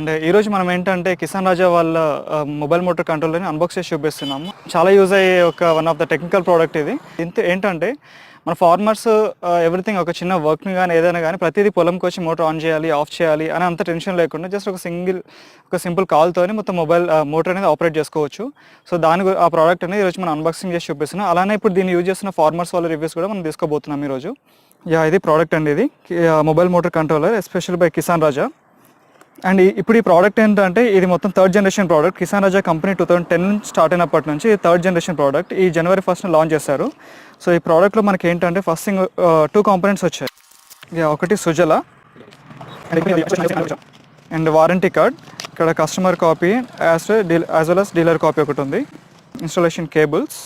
And ఈరోజు మనం ఏంటంటే కిసాన్ రాజా వాళ్ళ మొబైల్ మోటార్ కంట్రోల్ని అన్బాక్స్ చేసి చూపిస్తున్నాము. చాలా యూజ్ అయ్యే one of the technical product ఇది. ఏంటంటే మన ఫార్మర్స్ ఎవ్రీథింగ్ ఒక చిన్న వర్క్ని కానీ ఏదైనా కానీ ప్రతిదీ పొలంకి వచ్చి మోటార్ ఆన్ చేయాలి, ఆఫ్ చేయాలి అని అంత టెన్షన్ లేకుండా జస్ట్ ఒక సింపుల్ కాల్తోని మొత్తం మొబైల్ మోటార్ అనేది ఆపరేట్ చేసుకోవచ్చు. సో ఆ ప్రోడక్ట్ అనేది ఈరోజు మనం అన్బాక్సింగ్ చేసి చూపిస్తున్నాం. అలానే ఇప్పుడు దీన్ని యూజ్ చేస్తున్న ఫార్మర్స్ వాళ్ళ రివ్యూస్ కూడా మనం తీసుకోబోతున్నాం ఈరోజు. ఇది ప్రోడక్ట్ అండి. ఇది mobile motor controller special by Kisan Raja. And ఇప్పుడు ఈ ప్రోడక్ట్ ఏంటంటే ఇది మొత్తం third generation product. Kisan Raja company 2010 start అయినప్పటి నుంచి థర్డ్ జనరేషన్ ప్రోడక్ట్. ఈ January 1st లాంచ్ చేశారు. సో ఈ ప్రోడక్ట్లో మనకి ఏంటంటే ఫస్ట్ థింగ్ 2 కాంపోనెంట్స్ వచ్చాయి. ఒకటి సుజలా అండ్ వారంటీ కార్డ్, ఇక్కడ customer copy as well as dealer copy ఒకటి ఉంది. ఇన్స్టాలేషన్ కేబుల్స్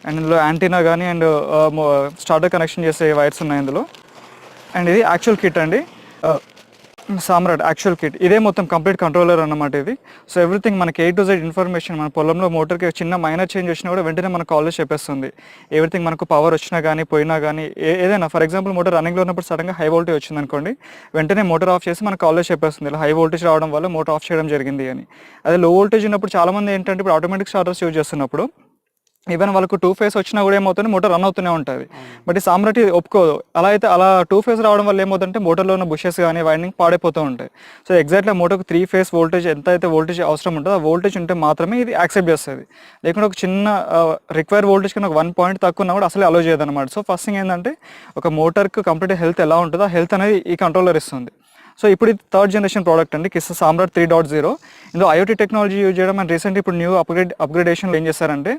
అండ్ ఇందులో యాంటీనా కానీ అండ్ స్టార్టర్ కనెక్షన్ చేసే వైర్స్ ఉన్నాయి ఇందులో. అండ్ ఇది యాక్చువల్ కిట్ అండి, సామ్రాట్ యాక్చువల్ కిట్. ఇదే మొత్తం కంప్లీట్ కంట్రోలర్ అన్నమాట ఇది. సో ఎవ్రీథింగ్ మనకి A to Z ఇన్ఫర్మేషన్, మన పొలంలో మోటార్కి చిన్న మైనర్ చేంజ్ వచ్చినా కూడా వెంటనే మనకు కాలేజ్ చెప్పేస్తుంది. ఎవ్రీథింగ్ మనకు పవర్ వచ్చినా కానీ పోయినా కానీ ఏదైనా ఫర్ ఎగ్జాంపుల్ మోటార్ రన్నింగ్లో ఉన్నప్పుడు సడన్గా హై వోల్టేజ్ వచ్చింది అనుకోండి, వెంటనే మోటార్ ఆఫ్ చేసి మనకు కాలేజ్ చెప్పేస్తుంది ఇలా హై వోల్టేజ్ రావడం వల్ల మోటార్ ఆఫ్ చేయడం జరిగింది అని. అదే లో వోల్టేజ్ ఉన్నప్పుడు చాలామంది ఏంటంటే ఇప్పుడు ఆటోమేటిక్ స్టార్టర్స్ యూజ్ చేస్తున్నప్పుడు ఈవెన్ వాళ్ళకు 2 phase వచ్చినా కూడా ఏమవుతుంది, మోటార్ రన్ అవుతూనే ఉంటుంది. బట్ ఈ సామ్రాట్ ఒప్పుకోదు. అలా 2 phase రావడం వల్ల ఏమవుతుందంటే మోటార్లో ఉన్న బుషెస్ కానీ వైండింగ్ పాడైపోతూ ఉంటాయి. సో ఎగ్జాక్ట్లీ మోటార్కి 3 phase వోల్టేజ్ ఎంత అయితే వోల్టేజ్ అవసరం ఉంటుందో ఆ వోల్టేజ్ ఉంటే మాత్రమే ఇది యాక్సెప్ట్ చేస్తుంది. లేకుంటే ఒక చిన్న రిక్వైర్ వోల్టేజ్ కన్నా 1 point తక్కువ ఉన్నా కూడా అసలు అలో చేయదు అనమాట. సో ఫస్ట్ థింగ్ ఏంటంటే ఒక మోటార్కి కంప్లీట్ హెల్త్ ఎలా ఉంటుందో ఆ హెల్త్ అనేది ఈ కంట్రోలర్ ఇస్తుంది. సో ఇప్పుడు ఇది థర్డ్ జనరేషన్ ప్రోడక్ట్ అండి, సామ్రాట్ 3.0. ఇందులో IoT టెక్నాలజీ యూజ్ చేయడం అండ్ రీసెంట్లీ ఇప్పుడు న్యూ అప్గ్రేడేషన్లో ఏం చేస్తారంటే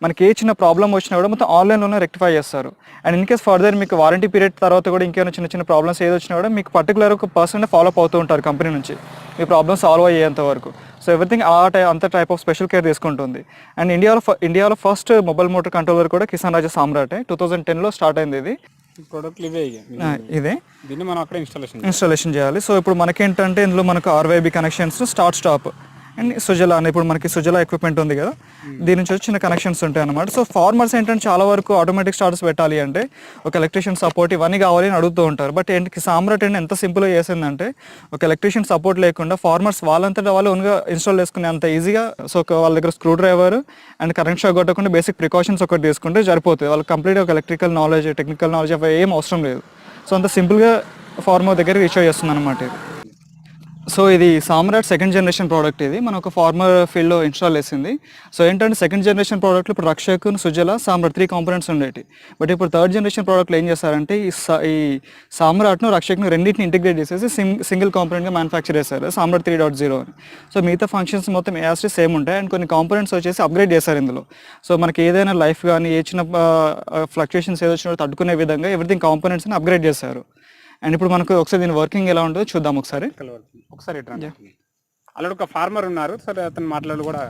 మనకి ఏ చిన్న ప్రాబ్లం వచ్చినా కూడా మొత్తం ఆన్లైన్లోనే రెక్టిఫై చేస్తారు. అండ్ ఇన్ కేస్ ఫర్దర్ మీకు వారంటీ పీరియడ్ తర్వాత కూడా ఇంకేమైనా చిన్న ప్రాబ్లమ్స్ ఏది వచ్చినా కూడా మీకు పర్టికులర్ ఒక పర్సన్ ఫాలో అప్ అవుతూ ఉంటారు కంపెనీ నుంచి మీ ప్రాబ్లమ్ సాల్వ్ అయ్యేంత వరకు. సో ఎవ్రీథింగ్ అంత టైప్ ఆఫ్ స్పెషల్ కేర్ తీసుకుంటుంది. అండ్ ఇండియాలో ఫస్ట్ మొబైల్ మోటార్ కంట్రోలర్ కూడా కిసాన్ రాజా సామ్రాటే. 2010లో స్టార్ట్ అయింది ఇది. ఇదే దీన్ని మనం అక్కడ ఇన్స్టాలేషన్ చేయాలి. సో ఇప్పుడు మనకేంటంటే ఇందులో మనకు RYB connections, stop and Sujala అని ఇప్పుడు మనకి సుజలా ఎక్విప్మెంట్ ఉంది కదా, దీని నుంచి చిన్న కనెక్షన్స్ ఉంటాయి అన్నమాట. సో ఫార్మర్స్ ఏంటంటే చాలా వరకు ఆటోమేటిక్ స్టార్టర్స్ పెట్టాలి అంటే ఒక ఎలక్ట్రీషియన్ సపోర్ట్ ఇవన్నీ కావాలి అని అడుగుతూ ఉంటారు. బట్ సామ్రాట్ ఏంటి ఎంత సింపుల్గా చేసిందంటే ఒక ఎలక్ట్రీషియన్ సపోర్ట్ లేకుండా ఫార్మర్స్ వాళ్ళంతటా వాళ్ళు ఓన్గా ఇన్స్టాల్ చేసుకునే అంత ఈజీగా. సో వాళ్ళ దగ్గర screw driver and current shock కొట్టకుండా బేసిక్ ప్రికాషన్స్ ఒకటి తీసుకుంటే సరిపోతుంది. వాళ్ళకి కంప్లీట్ ఒక ఎలక్ట్రికల్ నాలెడ్జ్, టెక్నికల్ నాలెడ్జ్ అవి ఏం అవసరం లేదు. సో అంత సింపుల్గా ఫార్మర్ దగ్గర రీచ్ చేస్తుంది అనమాట ఇది. సో ఇది సామ్రాట్ సెకండ్ జనరేషన్ ప్రోడక్ట్. ఇది మన ఒక ఫార్మర్ ఫీల్డ్లో ఇన్స్టాల్ చేసింది. సో ఏంటంటే సెకండ్ జనరేషన్ ప్రోడక్ట్లో ఇప్పుడు రక్షక్, సుజలా, సామ్రాట్ 3 కాంపోనెంట్స్ ఉండేవి. బట్ ఇప్పుడు థర్డ్ జనరేషన్ ప్రోడక్ట్లో ఏం చేస్తారంటే ఈ సామ్రాట్ను, రక్షక్ను రెండింటిని ఇంటిగ్రేట్ చేసేసి సింగిల్ కాంపోనెంట్గా మ్యానుఫ్యాక్చర్ చేశారు సామ్రాట్ 3.0 అని. సో మిగతా ఫంక్షన్స్ మొత్తం యాస్టీ సేమ్ ఉంటాయి అండ్ కొన్ని కాంపోనెంట్స్ వచ్చేసి అప్గ్రేడ్ చేశారు ఇందులో. సో మనకి ఏదైనా లైఫ్ కానీ ఏ చిన్న ఫ్లక్చుయేషన్స్ ఏదో వచ్చినా తట్టుకునే విధంగా ఎవ్రీథింగ్ కాంపోనెంట్స్ని అప్గ్రేడ్ చేశారు. అండ్ ఇప్పుడు మనకు ఒకసారి దీని వర్కింగ్ ఎలా ఉంటుందో చూద్దాం ఒకసారి. అలా ఒక ఫార్మర్ ఉన్నారు సరే, అతను మాట్లాడు కూడా.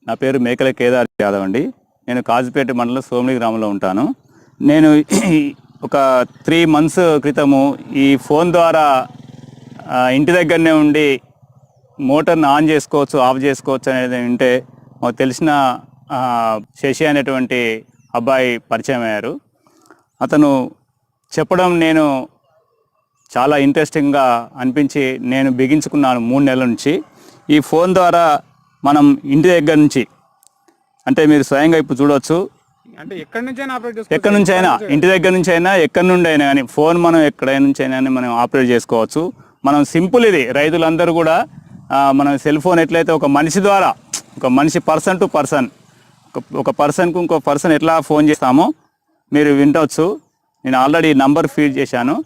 నా పేరు మేకల కేదార్ యాదవ్ అండి. నేను కాజుపేట మండలం సోమిలి గ్రామంలో ఉంటాను. నేను ఒక 3 months క్రితము ఈ ఫోన్ ద్వారా ఇంటి దగ్గరనే ఉండి మోటార్ని ఆన్ చేసుకోవచ్చు, ఆఫ్ చేసుకోవచ్చు అనేది వింటే మాకు తెలిసిన శశి అనేటువంటి అబ్బాయి పరిచయం అయ్యారు. అతను చెప్పడం నేను చాలా ఇంట్రెస్టింగ్గా అనిపించి నేను బిగించుకున్నాను 3 నెలల నుంచి. ఈ ఫోన్ ద్వారా మనం ఇంటి దగ్గర నుంచి, అంటే మీరు స్వయంగా ఇప్పుడు చూడవచ్చు, అంటే ఎక్కడి నుంచి అయినా ఇంటి దగ్గర నుంచి అయినా ఎక్కడి నుండి అయినా కానీ ఫోన్ మనం ఎక్కడ నుంచి అయినా మనం ఆపరేట్ చేసుకోవచ్చు. మనం సింపుల్ ఇది రైతులందరూ కూడా మనం సెల్ ఫోన్ ఎట్లయితే ఒక మనిషి ద్వారా, ఒక మనిషి పర్సన్ టు పర్సన్, ఒక పర్సన్కు ఇంకో పర్సన్ ఎట్లా ఫోన్ చేస్తామో మీరు వింటవచ్చు. నేను ఆల్రెడీ నంబర్ ఫీడ్ చేశాను.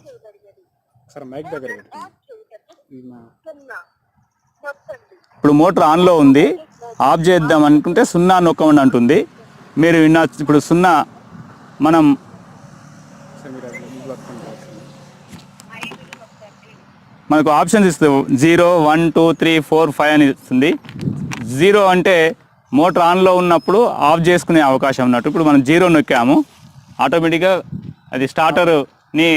ఇప్పుడు మోటార్ ఆన్లో ఉంది, ఆఫ్ చేద్దాం అనుకుంటే 0 నొక్కమండి అంటుంది. మీరు విన్న ఇప్పుడు 0 మనం మనకు ఆప్షన్స్ ఇస్తుంది. 0, 1, 2, 3, 4, 5 అని ఇస్తుంది. 0 అంటే మోటార్ ఆన్లో ఉన్నప్పుడు ఆఫ్ చేసుకునే అవకాశం ఉన్నట్టు. ఇప్పుడు మనం 0 నొక్కాము, ఆటోమేటిక్గా అది స్టార్టర్ని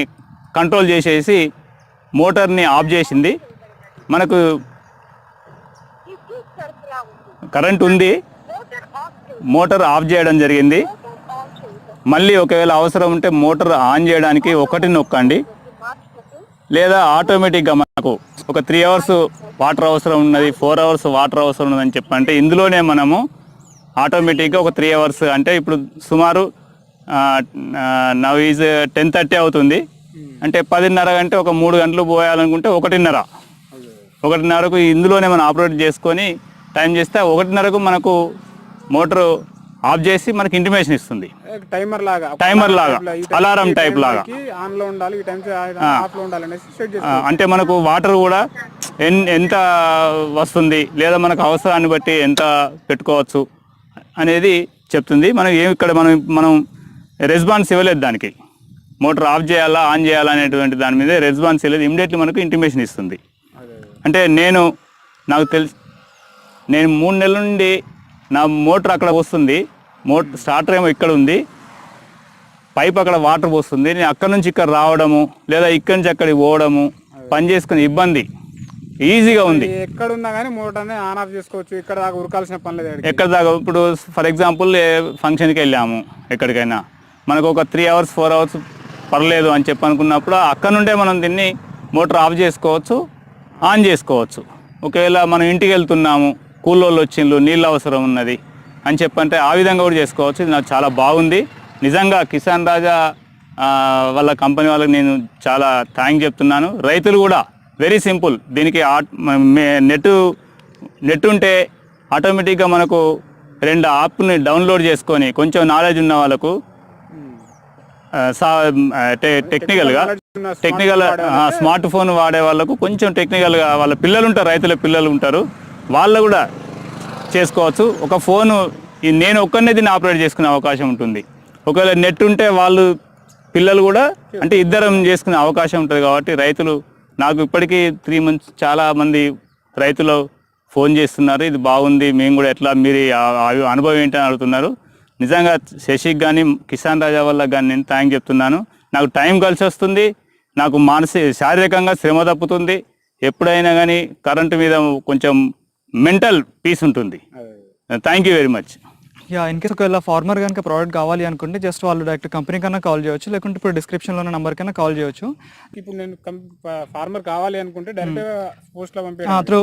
కంట్రోల్ చేసేసి మోటార్ని ఆఫ్ చేసింది. మనకు కరెంట్ ఉంది, మోటార్ ఆఫ్ చేయడం జరిగింది. మళ్ళీ ఒకవేళ అవసరం ఉంటే మోటార్ ఆన్ చేయడానికి 1 నొక్కండి. లేదా ఆటోమేటిక్గా మనకు ఒక 3 అవర్స్ వాటర్ అవసరం ఉన్నది, 4 అవర్స్ వాటర్ అవసరం ఉన్నదని చెప్పంటే ఇందులోనే మనము ఆటోమేటిక్గా ఒక 3 అవర్స్ అంటే ఇప్పుడు సుమారు నవ్ ఈజ్ 10:30 అవుతుంది అంటే 10:30 గంటే ఒక 3 గంటలు పోయాలనుకుంటే 1:30కు ఇందులోనే మనం ఆపరేట్ చేసుకొని టైం చేస్తే 1:30కు మనకు మోటారు ఆఫ్ చేసి మనకి ఇంటిమేషన్ ఇస్తుంది. టైమర్ లాగా అలారం టైప్ లాగా ఆన్ లో ఉండాలి, ఈ టైం ఆఫ్ లో ఉండాలి అనేసి సెట్ చేసి అంటే మనకు వాటర్ కూడా ఎంత వస్తుంది లేదా మనకు అవసరాన్ని బట్టి ఎంత పెట్టుకోవచ్చు అనేది చెప్తుంది. మనం ఇక్కడ మనం రెస్పాన్స్ ఇవ్వలేదు దానికి, మోటార్ ఆఫ్ చేయాలా ఆన్ చేయాలా అనేటువంటి దాని మీద రెస్పాన్స్ ఇవ్వలేదు, ఇమీడియట్లీ మనకు ఇంటిమేషన్ ఇస్తుంది. అంటే నాకు తెలుసు నేను 3 నెలల నుండి నా మోటార్ అక్కడ వస్తుంది, మోటార్ స్టార్టర్ ఏమో ఇక్కడ ఉంది, పైప్ అక్కడ వాటర్ పోస్తుంది, నేను అక్కడ నుంచి ఇక్కడ రావడము లేదా ఇక్కడి నుంచి అక్కడికి పోవడము పని చేసుకునే ఇబ్బంది ఈజీగా ఉంది. ఎక్కడ ఉన్నా కానీ మోటార్ని ఆన్ ఆఫ్ చేసుకోవచ్చు, ఇక్కడ దాకా ఉరకాల్సిన పని లేదు. ఎక్కడ దాకా ఇప్పుడు ఫర్ ఎగ్జాంపుల్ ఫంక్షన్కి వెళ్ళాము ఎక్కడికైనా, మనకు ఒక 3 అవర్స్ 4 అవర్స్ పర్లేదు అని చెప్పి అనుకున్నప్పుడు అక్కడ నుండే మనం దీన్ని మోటార్ ఆఫ్ చేసుకోవచ్చు, ఆన్ చేసుకోవచ్చు. ఒకవేళ మనం ఇంటికి వెళ్తున్నాము, కూలోళ్ళు వచ్చిండ్రు, నీళ్ళు అవసరం ఉన్నది అని చెప్పంటే ఆ విధంగా కూడా చేసుకోవచ్చు. ఇది నాకు చాలా బాగుంది. నిజంగా కిసాన్ రాజా వాళ్ళ కంపెనీ వాళ్ళకి నేను చాలా థ్యాంక్ చెప్తున్నాను. రైతులు కూడా వెరీ సింపుల్, దీనికి నెట్ ఉంటే ఆటోమేటిక్గా మనకు 2 యాప్ని డౌన్లోడ్ చేసుకొని కొంచెం నాలెడ్జ్ ఉన్న వాళ్ళకు టెక్నికల్ స్మార్ట్ ఫోన్ వాడే వాళ్ళకు కొంచెం టెక్నికల్గా వాళ్ళ పిల్లలు ఉంటారు, రైతుల పిల్లలు ఉంటారు, వాళ్ళు కూడా చేసుకోవచ్చు. ఒక ఫోను నేను ఒక్కనే దీన్ని ఆపరేట్ చేసుకునే అవకాశం ఉంటుంది. ఒకవేళ నెట్ ఉంటే వాళ్ళు పిల్లలు కూడా అంటే ఇద్దరం చేసుకునే అవకాశం ఉంటుంది. కాబట్టి రైతులు నాకు ఇప్పటికీ 3 months చాలామంది రైతులు ఫోన్ చేస్తున్నారు, ఇది బాగుంది, మేము కూడా ఎట్లా మీరు అనుభవం ఏంటని అడుగుతున్నారు. నిజంగా శశికి కానీ కిసాన్ రాజా వాళ్ళకి కానీ నేను థ్యాంక్ చెప్తున్నాను. నాకు టైం కలిసి వస్తుంది, నాకు శారీరకంగా శ్రమ తప్పుతుంది. ఎప్పుడైనా కానీ కరెంటు మీద కొంచెం మెంటల్ పీస్ ఉంటుంది. Thank you very much. In case ఒకవేళ ఫార్మర్ కనుక ప్రోడక్ట్ కావాలి అనుకుంటే జస్ట్ వాళ్ళు డైరెక్ట్ కంపెనీ కన్నా కాల్ చేయవచ్చు, లేకుంటే ఇప్పుడు డిస్క్రిప్షన్లో ఉన్న నెంబర్ కన్నా కాల్ చేయవచ్చు. ఇప్పుడు నేను ఫార్మర్ కావాలి అనుకుంటే డైరెక్ట్ పోస్ట్లో పంపించాను త్రూ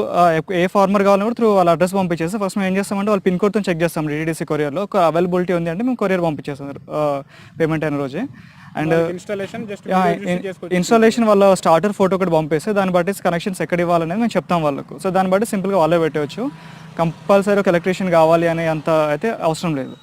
ఏ ఫార్మర్ కావాలని కూడా త్రూ వాళ్ళ అడ్రస్ పంపించేసి ఫస్ట్ మేము ఏం చేస్తామంటే వాళ్ళు పిన్ కోడ్తో చెక్ చేస్తాం. DTDC కొరియర్లో ఒక అవైలబిలిటీ ఉంది అంటే మేము కొరియర్ పంపించేస్తాం పేమెంట్ అయిన రోజే. అండ్ ఇన్స్టాలేషన్ వాళ్ళ స్టార్టర్ ఫోటో ఒకటి పంపిస్తే దాన్ని బట్టి కనెక్షన్స్ ఎక్కడ ఇవ్వాలనేది మేము చెప్తాం వాళ్ళకు. సో దాన్ని బట్టి సింపుల్గా వాళ్ళే పెట్టవచ్చు. కంపల్సరీ ఒక ఎలక్ట్రీషియన్ కావాలి అనే అంత అయితే అవసరం లేదు.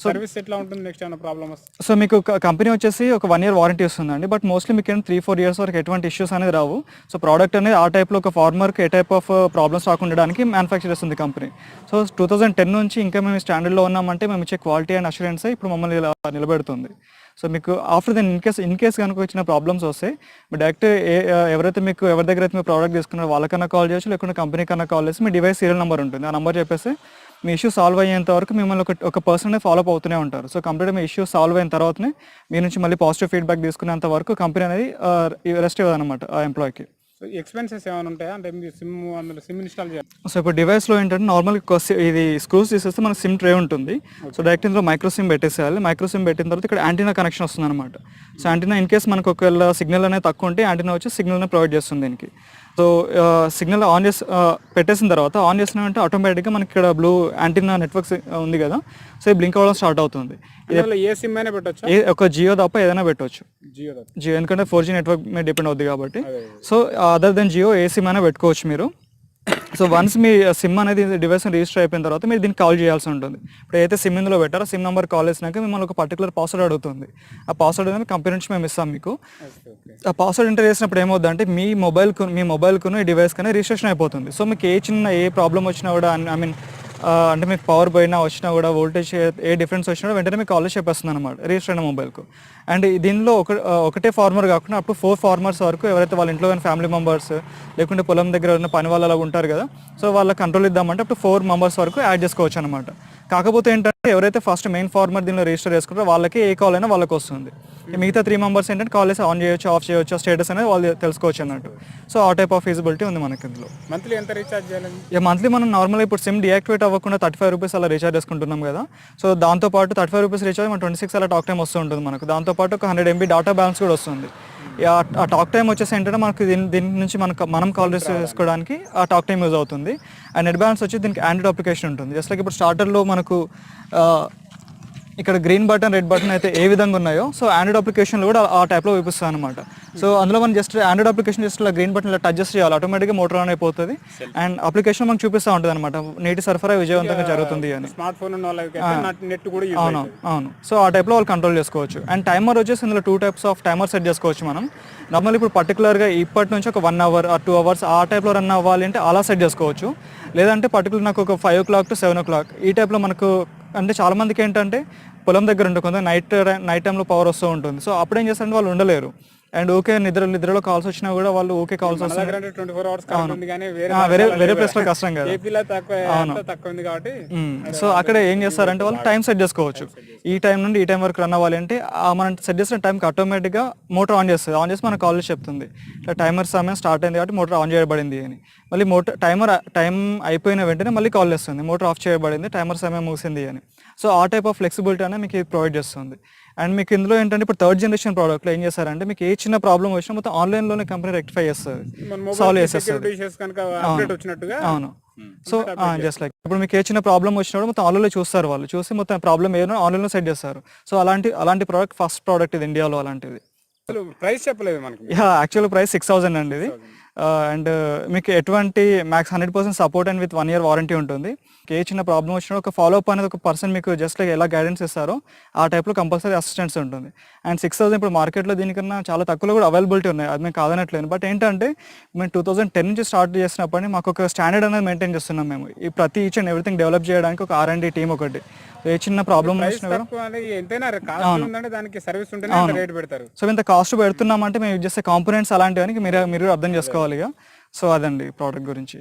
సర్వీస్ ఎట్లా ఉంటుంది, నెక్స్ట్ ఏమైనా ప్రాబ్లమ్ వస్తుంది? సో మీకు కంపెనీ వచ్చేసి ఒక 1 year వారంటీ వస్తుందండి. బట్ మోస్ట్లీ మీకు 3-4 years వరకు ఎటువంటి ఇష్యూస్ అనేది రావు. సో ప్రోడక్ట్ అనేది ఆ టైప్లో ఒక ఫార్మర్కి ఏ టైప్ ఆఫ్ ప్రాబ్లమ్స్ రాకుండడానికి మ్యానుఫ్యాక్చర్ చేస్తుంది కంపెనీ. సో 2010 నుంచి ఇంకా మేము స్టాండర్డ్లో ఉన్నామంటే మేము ఇచ్చే క్వాలిటీ అండ్ అష్యూరెన్స్ ఇప్పుడు మమ్మల్ని ఇలా నిలబెడుతుంది. సో మీకు ఆఫ్టర్ దెన్ ఇన్ కేస్ కనుక వచ్చిన ప్రాబ్లమ్స్ వస్తే మీరు డైరెక్ట్ ఎవరైతే మీకు ఎవరి దగ్గర అయితే మీరు ప్రోడక్ట్ తీసుకున్నారో వాళ్ళకన్నా కాల్ చేయొచ్చు, లేకుంటే కంపెనీ కన్నా కాల్ చేసి మీ డివైస్ సీరియల్ నెంబర్ ఉంటుంది, ఆ నెంబర్ చెప్పేసి మీ ఇష్యూ సాల్వ్ అయ్యేంత వరకు మిమ్మల్ని ఒక పర్సన్ ఫాలో అప్ అవుతూనే ఉంటారు. సో కంప్లీట్గా మీ ఇష్యూ సాల్వ్ అయిన తర్వాతనే మీ నుంచి మళ్ళీ పాజిటివ్ ఫీడ్బ్యాక్ తీసుకునేంత వరకు కంపెనీ అనేది రెస్ట్ ఇవ్వదన్నమాట ఆ ఎంప్లాయ్కి. సో ఎక్స్పెన్సెస్ ఏమైనా ఉంటాయా అంటే సిమ్ ఇన్స్టాల్ చేయాలి? సో ఇప్పుడు డివైస్లో ఏంటంటే నార్మల్ ఇది స్క్రూస్ తీసేస్తే మనకు సిమ్ ట్రే ఉంటుంది. సో డైరెక్ట్ ఇందులో మైక్రో సిమ్ పెట్టేసేయాలి. మైక్రో సిమ్ పెట్టిన తర్వాత ఇక్కడ యాంటీనా కనెక్షన్ వస్తుంది అనమాట. సో యాంటీనా ఇన్ కేస్ మనకు ఒకవేళ సిగ్నల్ అనేది తక్కువ ఉంటే యాంటీనా వచ్చి సిగ్నల్ని ప్రొవైడ్ చేస్తుంది దీనికి. సో సిగ్నల్ ఆన్ చేసి పెట్టేసిన తర్వాత ఆన్ చేసినామంటే ఆటోమేటిక్గా మనకి ఇక్కడ బ్లూ యాంటీనా నెట్వర్క్స్ ఉంది కదా, సో బ్లింక్ అవ్వడం స్టార్ట్ అవుతుంది. ఏ సిమ్ అయినా పెట్టవచ్చు, ఒక జియో తప్ప ఏదైనా పెట్టవచ్చు. జియో ఎందుకంటే 4G నెట్వర్క్ మీద డిపెండ్ అవుతుంది కాబట్టి. సో అదర్ దెన్ జియో ఏ సిమ్ అయినా పెట్టుకోవచ్చు మీరు. సో వన్స్ మీ సిమ్ అనేది డివైస్ రిజిస్టర్ అయిపోయిన తర్వాత మీరు దీనికి కాల్ చేయాల్సి ఉంటుంది. ఇప్పుడు అయితే సిమ్ ఇందులో పెట్టారో సిమ్ నెంబర్ కాల్ చేసినాక మిమ్మల్ని ఒక పర్టికులర్ పాస్వర్డ్ అడుగుతుంది. ఆ పాస్వర్డ్ అనేది కంపెనీ నుంచి మేము ఇస్తాం మీకు. ఆ పాస్వర్డ్ ఎంటర్ చేసినప్పుడు ఏమవుతుందంటే మీ మొబైల్కు ఈ డివైస్ కానీ రిజిస్ట్రేషన్ అయిపోతుంది. సో మీకు ఏ ప్రాబ్లం వచ్చినా కూడా అంటే మీకు పవర్ పోయినా వచ్చినా కూడా వోల్టేజ్ ఏ డిఫరెన్స్ వచ్చినా కూడా వెంటనే మీకు కాలేజ్ చెప్పేస్తుంది అనమాట రిజిస్టర్ అయిన మొబైల్కు. అండ్ దీనిలో ఒకటే ఫార్మర్ కాకుండా అప్పుడు 4 farmers వరకు ఎవరైతే వాళ్ళ ఇంట్లో కానీ ఫ్యామిలీ మెంబర్స్ లేకుంటే పొలం దగ్గర ఉన్న పని వాళ్ళు అలా ఉంటారు కదా, సో వాళ్ళ కంట్రోల్ ఇద్దామంటే అప్పుడు 4 members వరకు యాడ్ చేసుకోవచ్చు అనమాట. కాకపోతే ఏంటంటే ఎవరైతే ఫస్ట్ మెయిన్ ఫార్మర్ దీనిలో రిజిస్టర్ చేసుకుంటారో వాళ్ళకి ఏ కాల్ అయినా వాళ్ళకి వస్తుంది. మిగతా 3 members ఏంటంటే కాల్ చేసి ఆన్ చేయొచ్చు, ఆఫ్ చేయొచ్చు, స్టేటస్ అనేది వాళ్ళు తెలుసుకోవచ్చు అన్నట్టు. సో ఆ టైప్ ఆఫ్ ఫీజిబిలిటీ ఉంది మనకి ఇందులో. మంత్లీ ఎంత రీఛార్జ్ చేయాలి? మంత్లీ మనం నార్మల్గా ఇప్పుడు సిమ్ డియాక్టివేట్ అవ్వకుండా 35 rupees అలా రీఛార్జ్ చేసుకుంటున్నాం కదా. సో దాంతోపాటు 35 rupees రీఛార్జ్ మన 26 అలా టాక్ టైం వస్తూ ఉంటుంది మనకు. దాంతోపాటు ఒక 100 MB డాటా బ్యాలెన్స్ కూడా వస్తుంది. ఆ టాక్ టైం వచ్చేసి ఏంటంటే మనకు దీని నుంచి మనం కాల్ చేసుకోవడానికి ఆ టాక్ టైం యూజ్ అవుతుంది. అండ్ నెట్ బ్యాలెన్స్ వచ్చి దీనికి ఆండ్రాయిడ్ అప్లికేషన్ ఉంటుంది. జస్ట్ లైక్ ఇప్పుడు స్టార్టర్లో మనకు ఇక్కడ గ్రీన్ బటన్ రెడ్ బటన్ అయితే ఏ విధంగా ఉన్నాయో, సో ఆండ్రాయిడ్ అప్లికేషన్లో కూడా ఆ టైప్లో చూపిస్తుంది అనమాట. సో అందులో మనం జస్ట్ ఆండ్రాయిడ్ అప్లికేషన్ జస్ట్ ఇలా గ్రీన్ బటన్ ఇలా టచ్ చేసి చేయాలి, ఆటోమేటిక్గా మోటార్ ఆన్ అయిపోతుంది. అండ్ అప్లికేషన్ మనకు చూపిస్తూ ఉంటుంది అనమాట నీటి సరఫరా విజయవంతంగా జరుగుతుంది అని. స్మార్ట్ ఫోన్ ఉన్న వాళ్ళకి నెట్ కూడా అవును. సో ఆ టైప్లో వాళ్ళు కంట్రోల్ చేసుకోవచ్చు. అండ్ టైమర్ వచ్చేసి ఇందులో 2 types ఆఫ్ టైమర్ సెట్ చేసుకోవచ్చు మనం. నార్మల్ ఇప్పుడు పర్టికులర్గా ఇప్పటి నుంచి ఒక 1 hour or 2 hours ఆ టైప్లో రన్ అవ్వాలి అంటే అలా సెట్ చేసుకోవచ్చు. లేదంటే పర్టికులర్ నాకు ఒక 5 o'clock to 7 o'clock ఈ టైప్లో మనకు, అంటే చాలా మందికి ఏంటంటే పొలం దగ్గర ఉంటుంది, కొంత నైట్ టైంలో పవర్ వస్తూ ఉంటుంది. సో అప్పుడు ఏం చేస్తారంటే వాళ్ళు ఉండలేరు. అండ్ ఓకే నిద్రలో కాల్స్ వచ్చినా కూడా వాళ్ళు ఓకే కాల్స్ వస్తాయి, 24 hours ఉంది కానీ వేరే ప్లేస్లో కష్టం కదా. తక్కువ ఉంది కాబట్టి సో అక్కడ ఏం చేస్తారంటే వాళ్ళు టైం సెట్ చేసుకోవచ్చు. ఈ టైం నుండి ఈ టైం వరకు రన్ అవ్వాలి అంటే మనం సెట్ చేసిన టైంకి ఆటోమేటిక్గా మోటార్ ఆన్ చేస్తుంది. ఆన్ చేసి మనకు కాల్ చెప్తుంది ఇట్లా టైమర్ సమయం స్టార్ట్ అయింది కాబట్టి మోటార్ ఆన్ చేయబడింది అని. మళ్ళీ టైం అయిపోయిన వెంటనే మళ్ళీ కాల్ చేస్తుంది మోటార్ ఆఫ్ చేయబడింది, టైమర్ సమయం ముగిసింది అని. సో ఆ టైప్ ఆఫ్ ఫ్లెక్సిబిలిటీ అనేది మీకు ప్రొవైడ్ చేస్తుంది. అండ్ మీకు ఇందులో ఏంటంటే ఇప్పుడు 3rd generation ప్రోడక్ట్లో ఏం చేస్తారంటే మీకు ఏ చిన్న ప్రాబ్లం వచ్చినా మొత్తం ఆన్లైన్లోనే కంపెనీ రెక్టిఫై చేస్తుంది, సాల్వ్ చేసేస్తుంది. అవును. సో జస్ట్ లైక్ ఇప్పుడు మీకు ఏ చిన్న ప్రాబ్లం వచ్చినప్పుడు మొత్తం ఆన్లైన్లో చూస్తారు, వాళ్ళు చూసి మొత్తం ప్రాబ్లం ఏదో ఆన్లైన్లో సెట్ చేస్తారు. సో అలాంటి ప్రోడక్ట్ ఫస్ట్ ప్రోడక్ట్ ఇది ఇండియాలో అలాంటిది. ప్రైస్ చెప్పలేదు మనకి. యాక్చువల్ ప్రైస్ 6,000 అండి ఇది. అండ్ మీకు ఎటువంటి max 100% support and with 1 year warranty ఉంటుంది. ఏ చిన్న ప్రాబ్లం వచ్చినా ఒక ఫాలో అప్ అనేది ఒక పర్సన్ మీకు జస్ట్ లైక్ ఎలా గైడెన్స్ ఇస్తారో ఆ టైప్లో కంపల్సరీ అసిస్టెన్స్ ఉంటుంది. అండ్ 6,000 ఇప్పుడు మార్కెట్లో దీనికన్నా చాలా తక్కువలో కూడా అవైలబిలిటీ ఉన్నాయి, అది మేము కాదనట్లేదు. బట్ ఏంటంటే మేము 2010 నుంచి స్టార్ట్ చేసినప్పటినీ మాకు ఒక స్టాండర్డ్ అనేది మెయింటైన్ చేస్తున్నాం మేము. ఈ ప్రతి ఈచ్ అండ్ ఎవ్రీథింగ్ డెవలప్ చేయడానికి ఒక R&D టీమ్ ఒకటి. ఏ చిన్న ప్రాబ్లం వచ్చినా దానికి సర్వీస్ ఉంటేనే రేట్ పెడతారు. సో ఇంత కాస్ట్ పెడుతున్నామంటే మేము యూజ్ చేసే కాంపోనెంట్స్ అలాంటివని మీరు అర్థం చేసుకోవాలి. సో అదండి ప్రోడక్ట్ గురించి.